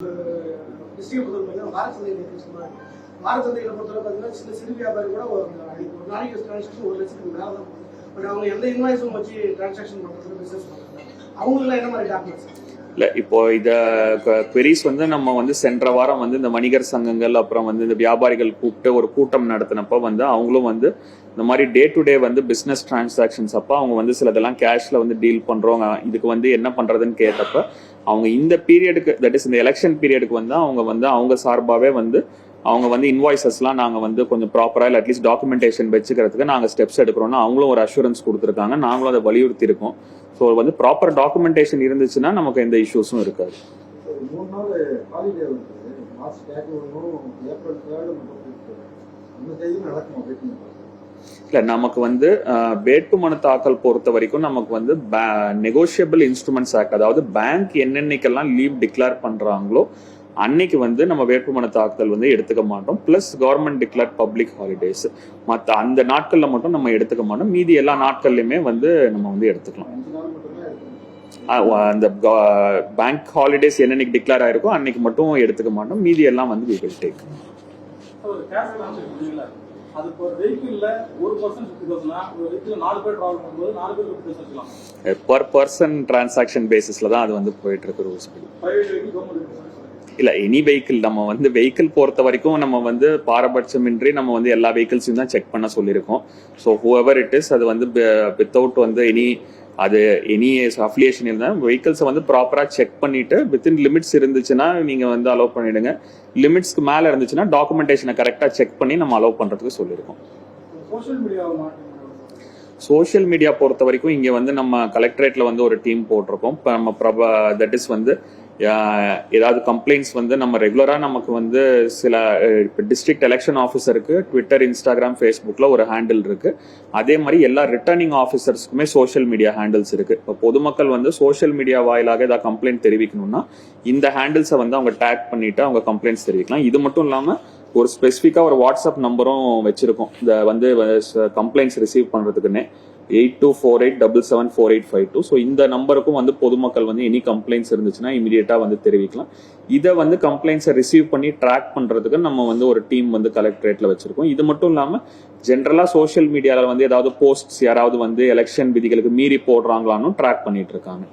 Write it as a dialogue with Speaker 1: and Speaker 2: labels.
Speaker 1: விஷயம் வாரச்சந்தையில் சொன்னாங்க. வாரச்சந்தையில் பொறுத்தவரை பார்த்தீங்கன்னா சின்ன சிறு வியாபாரி கூட ஒரு நாளைக்கு டிரான்சாக்ஷன் 1 லட்சத்துக்கு மேலே தான். பட் அவங்க எந்த இன்வாய்ஸும் வச்சு டிரான்சாக்ஷன் பண்ணுறது பிஸ்னஸ் பண்ணுறாங்க. அவங்களுக்குலாம் என்ன மாதிரி டாக்குமெண்ட்ஸ்?
Speaker 2: இல்லை, இப்போ இதை queries வந்து நம்ம வந்து சென்ற வாரம் வந்து இந்த வணிகர் சங்கங்கள் அப்புறம் வந்து இந்த வியாபாரிகள் கூப்பிட்டு ஒரு கூட்டம் நடத்தினப்போ வந்து அவங்களும் வந்து இந்த மாதிரி டே டு டே வந்து பிஸ்னஸ் டிரான்சாக்ஷன்ஸ் அப்போ அவங்க வந்து சிலதெல்லாம் கேஷ்ல வந்து டீல் பண்றோம், இதுக்கு வந்து என்ன பண்றதுன்னு கேட்டப்ப அவங்க இந்த பீரியடுக்கு, தட் இஸ் இந்த எலெக்ஷன் பீரியடுக்கு வந்து அவங்க சார்பாகவே வந்து அவங்க வந்து இன்வாய்சஸ்லாம் நாங்கள் வந்து கொஞ்சம் ப்ராப்பராக இல்லை அட்லீஸ்ட் டாக்குமெண்டேஷன் வச்சுக்கிறதுக்கு நாங்கள் ஸ்டெப்ஸ் எடுக்கிறோம்னா அவங்களும் ஒரு அஷூரன்ஸ் கொடுத்துருக்காங்க. நாங்களும் அதை வலியுறுத்தி இருக்கோம். ஸோ வந்து ப்ராப்பர் டாக்குமெண்டேஷன் இருந்துச்சுன்னா நமக்கு எந்த இஷ்யூஸும் இருக்காது. இல்லை, நமக்கு வந்து வேட்புமனு தாக்கல் பொறுத்த வரைக்கும் நமக்கு வந்து நெகோஷியபிள் இன்ஸ்ட்ருமெண்ட்ஸ் ஆக்ட், அதாவது பேங்க் என்னென்னைக்கெல்லாம் லீவ் டிக்ளேர் பண்றாங்களோ அன்னைக்கு வந்து நம்ம வேட்புமனு தாக்கல் வந்து எடுத்துக்க மாட்டோம். Plus government declare public holidays மற்ற அந்த நாட்கள்ல மட்டும் நம்ம எடுத்துக்க மாட்டோம். மீதி எல்லா நாட்கள்லயுமே வந்து நம்ம வந்து எடுத்துக்கலாம். அந்த பேங்க் ஹாலிடேஸ் என்னன்னைக்கு டிக்ளேர் ஆயிருக்கோ அன்னைக்கு மட்டும் எடுத்துக்க மாட்டோம். மீதி எல்லாம் வந்து we will take. per person transaction basisல தான் அது வந்து போயிட்டு இருக்கு ரூல்ஸ் படி. இல்ல, எனி வெஹிக்கிள் நம்ம வந்து வெஹிக்கிள் பொறுத்த வரைக்கும் நம்ம வந்து பாரபட்சமின்றி நம்ம வந்து எல்லா வெஹிக்கிள்ஸையும் தான் செக் பண்ண சொல்லியிருக்கோம். ஸோ ஹூஎவர் இட் இஸ், அது வந்து வித்தவுட் வந்து எனி அஃபிலியேஷன் இருந்தால் வெஹிக்கிள்ஸை வந்து ப்ராப்பராக செக் பண்ணிட்டு வித்தின் லிமிட்ஸ் இருந்துச்சுன்னா நீங்க வந்து அலோவ் பண்ணிடுங்க. லிமிட்ஸ்க்கு மேலே இருந்துச்சுன்னா டாக்குமெண்டேஷனை கரெக்டாக செக் பண்ணி நம்ம அலோவ் பண்றதுக்கு சொல்லியிருக்கோம். சோஷியல் மீடியா பொறுத்த வரைக்கும் இங்க வந்து நம்ம கலெக்டரேட்ல வந்து ஒரு டீம் போட்டிருக்கோம். இப்போ நம்ம தட் இஸ் வந்து ஏதாவது கம்ப்ளைண்ட்ஸ் வந்து நம்ம ரெகுலரா நமக்கு வந்து சில டிஸ்ட்ரிக்ட் எலெக்ஷன் ஆஃபீஸருக்கு ட்விட்டர், இன்ஸ்டாகிராம், ஃபேஸ்புக்ல ஒரு ஹேண்டில் இருக்கு. அதே மாதிரி எல்லா ரிட்டர்னிங் ஆஃபீஸர்ஸ்க்குமே சோஷியல் மீடியா ஹேண்டில்ஸ் இருக்கு. இப்போ பொதுமக்கள் வந்து சோஷியல் மீடியா வாயிலாக ஏதாவது கம்ப்ளைண்ட் தெரிவிக்கணும்னா இந்த ஹேண்டில்ஸை வந்து அவங்க டேக் பண்ணிட்டு அவங்க கம்ப்ளைண்ட்ஸ் தெரிவிக்கலாம். இது மட்டும் இல்லாம ஒரு ஸ்பெசிஃபிக்கா ஒரு வாட்ஸ்அப் நம்பரும் வச்சிருக்கோம் இந்த வந்து கம்ப்ளைண்ட்ஸ் ரிசீவ் பண்றதுக்குன்னே 8248774852. ஸோ இந்த நம்பருக்கும் வந்து பொதுமக்கள் வந்து எனி கம்ப்ளைண்ட்ஸ் இருந்துச்சுன்னா இமீடியட்டா வந்து தெரிவிக்கலாம். இதை வந்து கம்ப்ளைண்ட்ஸை ரிசீவ் பண்ணி ட்ராக் பண்றதுக்கு நம்ம வந்து ஒரு டீம் வந்து கலெக்டரேட்ல வச்சிருக்கோம். இது மட்டும் இல்லாம ஜென்ரலா சோஷியல் மீடியால வந்து ஏதாவது போஸ்ட்ஸ் யாராவது வந்து எலெக்ஷன் விதிகளுக்கு மீறி போடுறாங்களான்னு ட்ராக் பண்ணிட்டு இருக்காங்க.